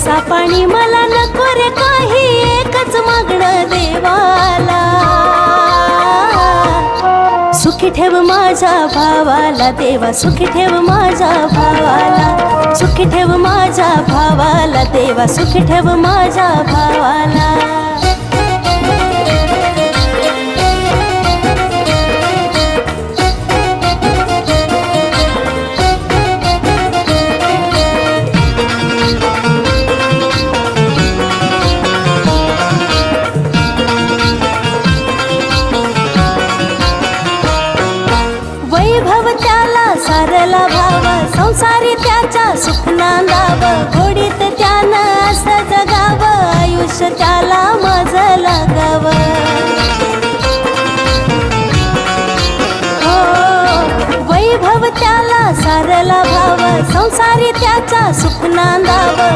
पैसा पाणी मला नको रे काही, एकच मागणं देवाला, सुखी ठेव माझ्या भावाला देवा, सुखी ठेव माझ्या भावाला, सुखी ठेव माझ्या भावाला देवा, सुखी ठेव माझ्या भावाला. वैभव त्याला सारला भाव, संसारी त्याच्या सुख नांदाव, घोडीत त्यानं असं जगाव, आयुष्य त्याला माझं लागाव. हो वैभव त्याला सारला भाव, संसारी त्याच्या सुख नांदाव.